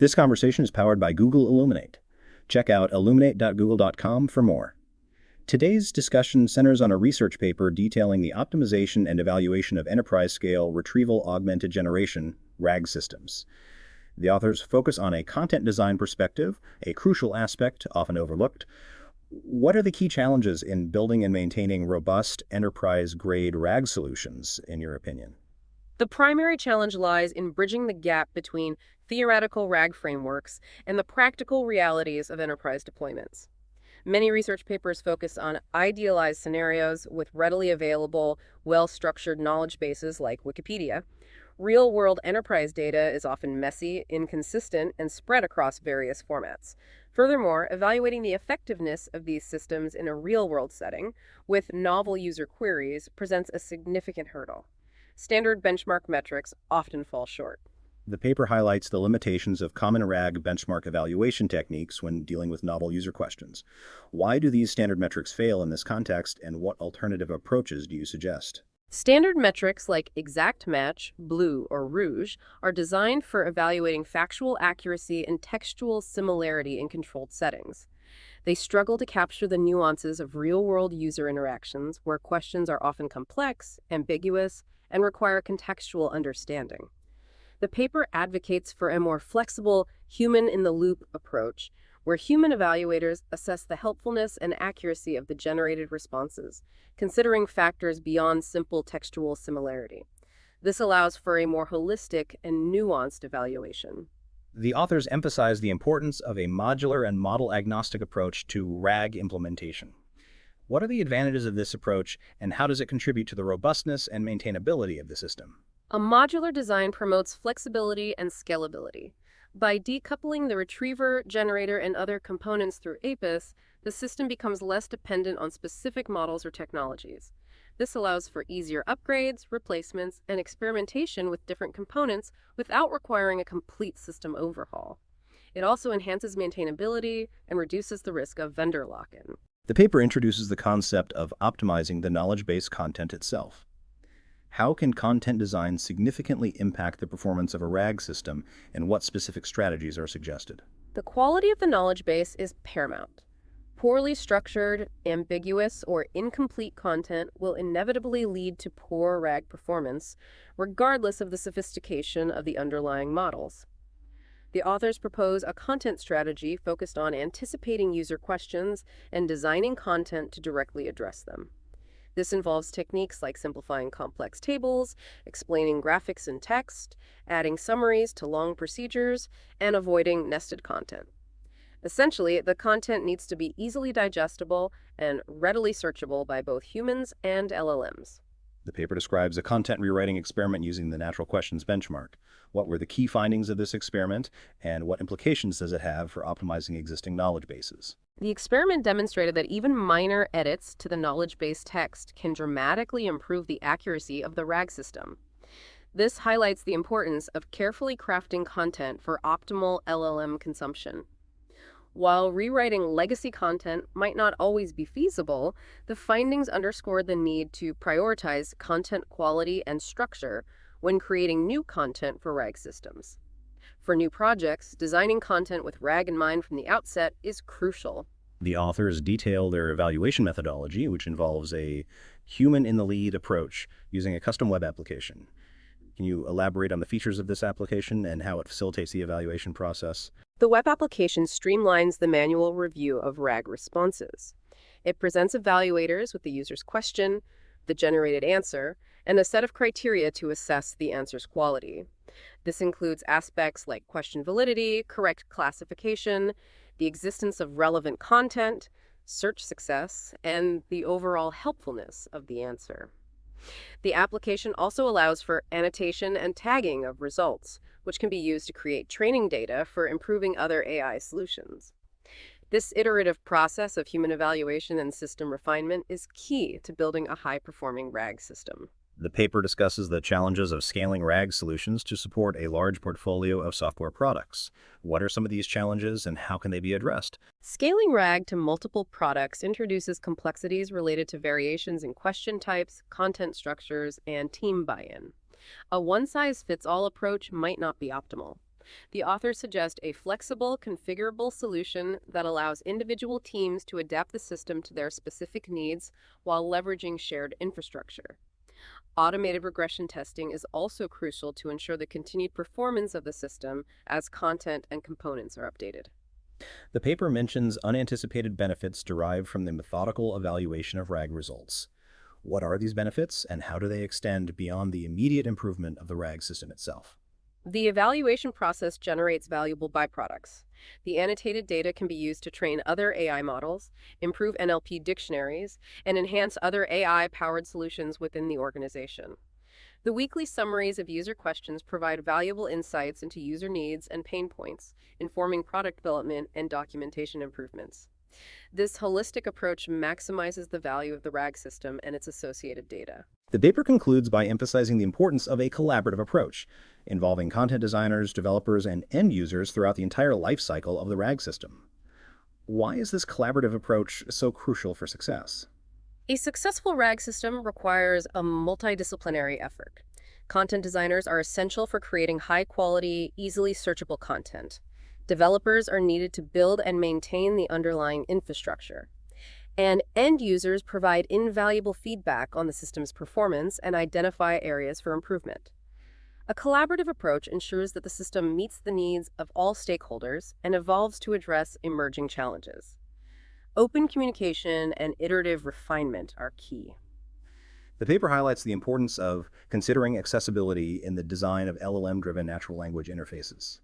This conversation is powered by Google Illuminate. Check out illuminate.google.com for more. Today's discussion centers on a research paper detailing the optimization and evaluation of enterprise-scale retrieval augmented generation RAG systems. The authors focus on a content design perspective, a crucial aspect often overlooked. What are the key challenges in building and maintaining robust enterprise-grade RAG solutions, in your opinion? The primary challenge lies in bridging the gap between theoretical RAG frameworks and the practical realities of enterprise deployments. Many research papers focus on idealized scenarios with readily available, well-structured knowledge bases like Wikipedia. Real-world enterprise data is often messy, inconsistent, and spread across various formats. Furthermore, evaluating the effectiveness of these systems in a real-world setting with novel user queries presents a significant hurdle. Standard benchmark metrics often fall short. The paper highlights the limitations of common RAG benchmark evaluation techniques when dealing with novel user questions. Why do these standard metrics fail in this context, and what alternative approaches do you suggest? Standard metrics like exact match, blue, or rouge are designed for evaluating factual accuracy and textual similarity in controlled settings. They struggle to capture the nuances of real-world user interactions where questions are often complex, ambiguous, and require contextual understanding. The paper advocates for a more flexible, human-in-the-loop approach, where human evaluators assess the helpfulness and accuracy of the generated responses, considering factors beyond simple textual similarity. This allows for a more holistic and nuanced evaluation. The authors emphasize the importance of a modular and model-agnostic approach to RAG implementation. What are the advantages of this approach, and how does it contribute to the robustness and maintainability of the system? A modular design promotes flexibility and scalability. By decoupling the retriever, generator, and other components through APIS, the system becomes less dependent on specific models or technologies. This allows for easier upgrades, replacements, and experimentation with different components without requiring a complete system overhaul. It also enhances maintainability and reduces the risk of vendor lock-in. The paper introduces the concept of optimizing the knowledge base content itself. How can content design significantly impact the performance of a RAG system, and what specific strategies are suggested? The quality of the knowledge base is paramount. Poorly structured, ambiguous, or incomplete content will inevitably lead to poor RAG performance, regardless of the sophistication of the underlying models. The authors propose a content strategy focused on anticipating user questions and designing content to directly address them. This involves techniques like simplifying complex tables, explaining graphics and text, adding summaries to long procedures, and avoiding nested content. Essentially, the content needs to be easily digestible and readily searchable by both humans and LLMs. The paper describes a content rewriting experiment using the natural questions benchmark. What were the key findings of this experiment, and what implications does it have for optimizing existing knowledge bases? The experiment demonstrated that even minor edits to the knowledge-based text can dramatically improve the accuracy of the RAG system. This highlights the importance of carefully crafting content for optimal LLM consumption. While rewriting legacy content might not always be feasible, the findings underscore the need to prioritize content quality and structure when creating new content for RAG systems. For new projects, designing content with RAG in mind from the outset is crucial. The authors detail their evaluation methodology, which involves a human-in-the-lead approach using a custom web application. Can you elaborate on the features of this application and how it facilitates the evaluation process? The web application streamlines the manual review of RAG responses. It presents evaluators with the user's question, the generated answer, and a set of criteria to assess the answer's quality. This includes aspects like question validity, correct classification, the existence of relevant content, search success, and the overall helpfulness of the answer. The application also allows for annotation and tagging of results, which can be used to create training data for improving other AI solutions. This iterative process of human evaluation and system refinement is key to building a high-performing RAG system. The paper discusses the challenges of scaling RAG solutions to support a large portfolio of software products. What are some of these challenges, and how can they be addressed? Scaling RAG to multiple products introduces complexities related to variations in question types, content structures, and team buy-in. A one-size-fits-all approach might not be optimal. The authors suggest a flexible, configurable solution that allows individual teams to adapt the system to their specific needs while leveraging shared infrastructure. Automated regression testing is also crucial to ensure the continued performance of the system as content and components are updated. The paper mentions unanticipated benefits derived from the methodical evaluation of RAG results. What are these benefits, and how do they extend beyond the immediate improvement of the RAG system itself? The evaluation process generates valuable byproducts. The annotated data can be used to train other AI models, improve NLP dictionaries, and enhance other AI-powered solutions within the organization. The weekly summaries of user questions provide valuable insights into user needs and pain points, informing product development and documentation improvements. This holistic approach maximizes the value of the RAG system and its associated data. The paper concludes by emphasizing the importance of a collaborative approach, involving content designers, developers, and end users throughout the entire life cycle of the RAG system. Why is this collaborative approach so crucial for success? A successful RAG system requires a multidisciplinary effort. Content designers are essential for creating high-quality, easily searchable content. Developers are needed to build and maintain the underlying infrastructure. And end users provide invaluable feedback on the system's performance and identify areas for improvement. A collaborative approach ensures that the system meets the needs of all stakeholders and evolves to address emerging challenges. Open communication and iterative refinement are key. The paper highlights the importance of considering accessibility in the design of LLM-driven natural language interfaces.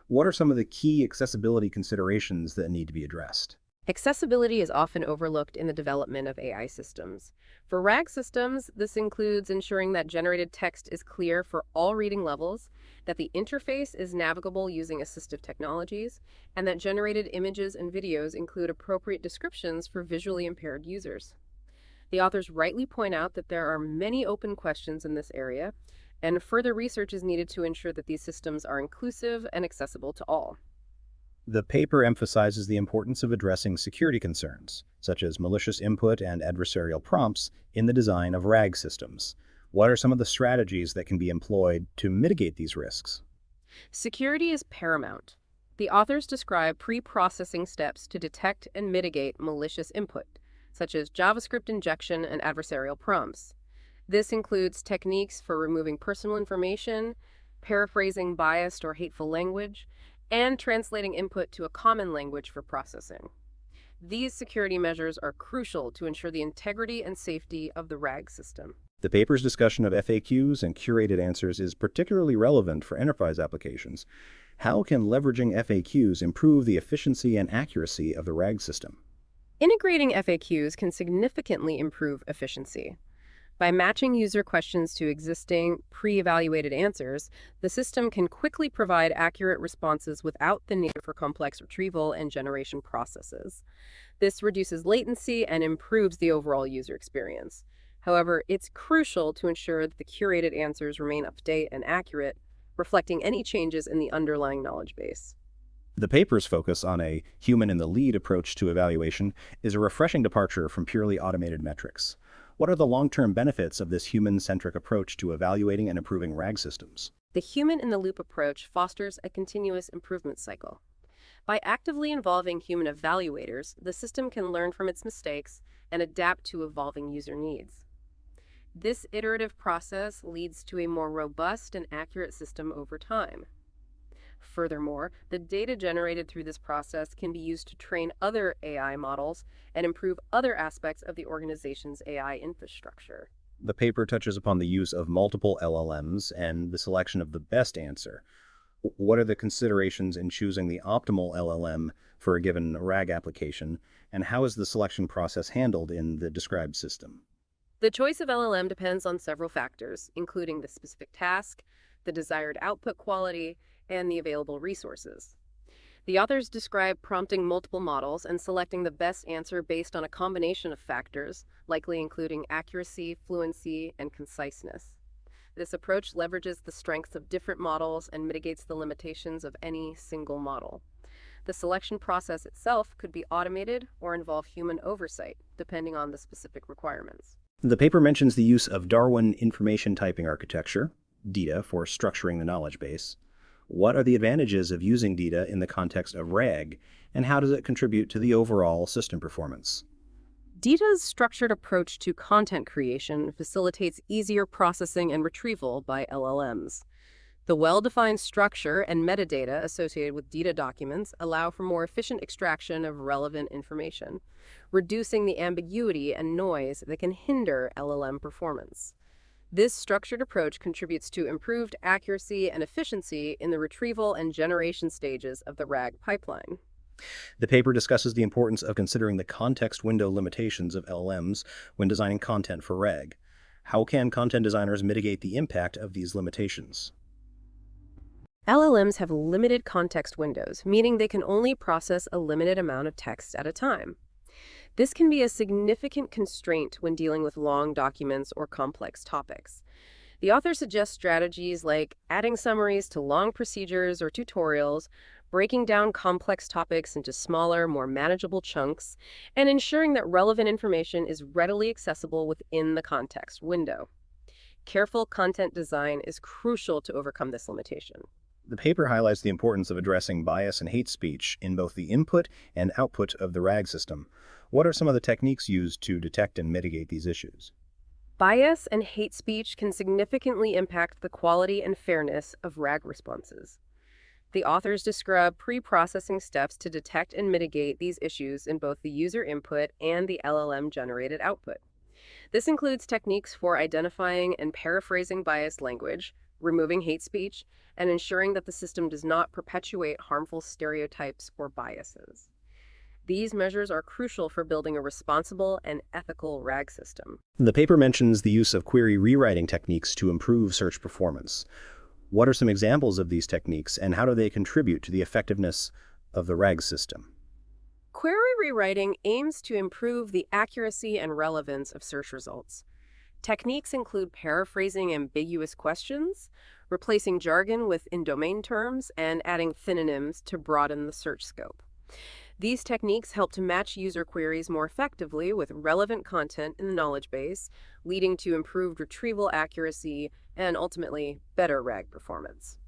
What are some of the key accessibility considerations that need to be addressed? Accessibility is often overlooked in the development of AI systems. For RAG systems, this includes ensuring that generated text is clear for all reading levels, that the interface is navigable using assistive technologies, and that generated images and videos include appropriate descriptions for visually impaired users. The authors rightly point out that there are many open questions in this area, and further research is needed to ensure that these systems are inclusive and accessible to all. The paper emphasizes the importance of addressing security concerns, such as malicious input and adversarial prompts, in the design of RAG systems. What are some of the strategies that can be employed to mitigate these risks? Security is paramount. The authors describe pre-processing steps to detect and mitigate malicious input, such as JavaScript injection and adversarial prompts. This includes techniques for removing personal information, paraphrasing biased or hateful language, and translating input to a common language for processing. These security measures are crucial to ensure the integrity and safety of the RAG system. The paper's discussion of FAQs and curated answers is particularly relevant for enterprise applications. How can leveraging FAQs improve the efficiency and accuracy of the RAG system? Integrating FAQs can significantly improve efficiency. By matching user questions to existing, pre-evaluated answers, the system can quickly provide accurate responses without the need for complex retrieval and generation processes. This reduces latency and improves the overall user experience. However, it's crucial to ensure that the curated answers remain up-to-date and accurate, reflecting any changes in the underlying knowledge base. The paper's focus on a human-in-the-lead approach to evaluation is a refreshing departure from purely automated metrics. What are the long-term benefits of this human-centric approach to evaluating and improving RAG systems? The human-in-the-loop approach fosters a continuous improvement cycle. By actively involving human evaluators, the system can learn from its mistakes and adapt to evolving user needs. This iterative process leads to a more robust and accurate system over time. Furthermore, the data generated through this process can be used to train other AI models and improve other aspects of the organization's AI infrastructure. The paper touches upon the use of multiple LLMs and the selection of the best answer. What are the considerations in choosing the optimal LLM for a given RAG application, and how is the selection process handled in the described system? The choice of LLM depends on several factors, including the specific task, the desired output quality, and the available resources. The authors describe prompting multiple models and selecting the best answer based on a combination of factors, likely including accuracy, fluency, and conciseness. This approach leverages the strengths of different models and mitigates the limitations of any single model. The selection process itself could be automated or involve human oversight, depending on the specific requirements. The paper mentions the use of Darwin information typing architecture, DITA, for structuring the knowledge base. What are the advantages of using data in the context of RAG, and how does it contribute to the overall system performance? DITA's structured approach to content creation facilitates easier processing and retrieval by LLMs. The well-defined structure and metadata associated with DITA documents allow for more efficient extraction of relevant information, reducing the ambiguity and noise that can hinder LLM performance. This structured approach contributes to improved accuracy and efficiency in the retrieval and generation stages of the RAG pipeline. The paper discusses the importance of considering the context window limitations of LLMs when designing content for RAG. How can content designers mitigate the impact of these limitations? LLMs have limited context windows, meaning they can only process a limited amount of text at a time. This can be a significant constraint when dealing with long documents or complex topics. The author suggests strategies like adding summaries to long procedures or tutorials, breaking down complex topics into smaller, more manageable chunks, and ensuring that relevant information is readily accessible within the context window. Careful content design is crucial to overcome this limitation. The paper highlights the importance of addressing bias and hate speech in both the input and output of the RAG system. What are some of the techniques used to detect and mitigate these issues? Bias and hate speech can significantly impact the quality and fairness of RAG responses. The authors describe pre-processing steps to detect and mitigate these issues in both the user input and the LLM-generated output. This includes techniques for identifying and paraphrasing biased language, removing hate speech, and ensuring that the system does not perpetuate harmful stereotypes or biases. These measures are crucial for building a responsible and ethical RAG system. The paper mentions the use of query rewriting techniques to improve search performance. What are some examples of these techniques, and how do they contribute to the effectiveness of the RAG system? Query rewriting aims to improve the accuracy and relevance of search results. Techniques include paraphrasing ambiguous questions, replacing jargon with in-domain terms, and adding synonyms to broaden the search scope. These techniques help to match user queries more effectively with relevant content in the knowledge base, leading to improved retrieval accuracy and ultimately better RAG performance.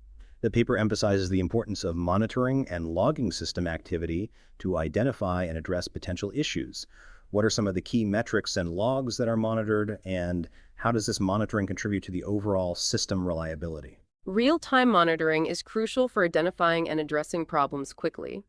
The paper emphasizes the importance of monitoring and logging system activity to identify and address potential issues. What are some of the key metrics and logs that are monitored, and how does this monitoring contribute to the overall system reliability? Real-time monitoring is crucial for identifying and addressing problems quickly.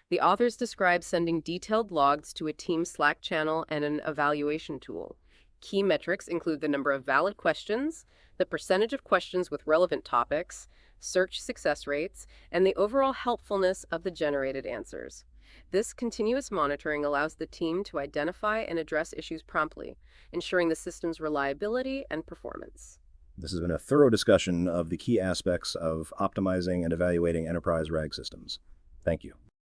The authors describe sending detailed logs to a team Slack channel and an evaluation tool. Key metrics include the number of valid questions, the percentage of questions with relevant topics, search success rates, and the overall helpfulness of the generated answers. This continuous monitoring allows the team to identify and address issues promptly, ensuring the system's reliability and performance. This has been a thorough discussion of the key aspects of optimizing and evaluating enterprise RAG systems. Thank you.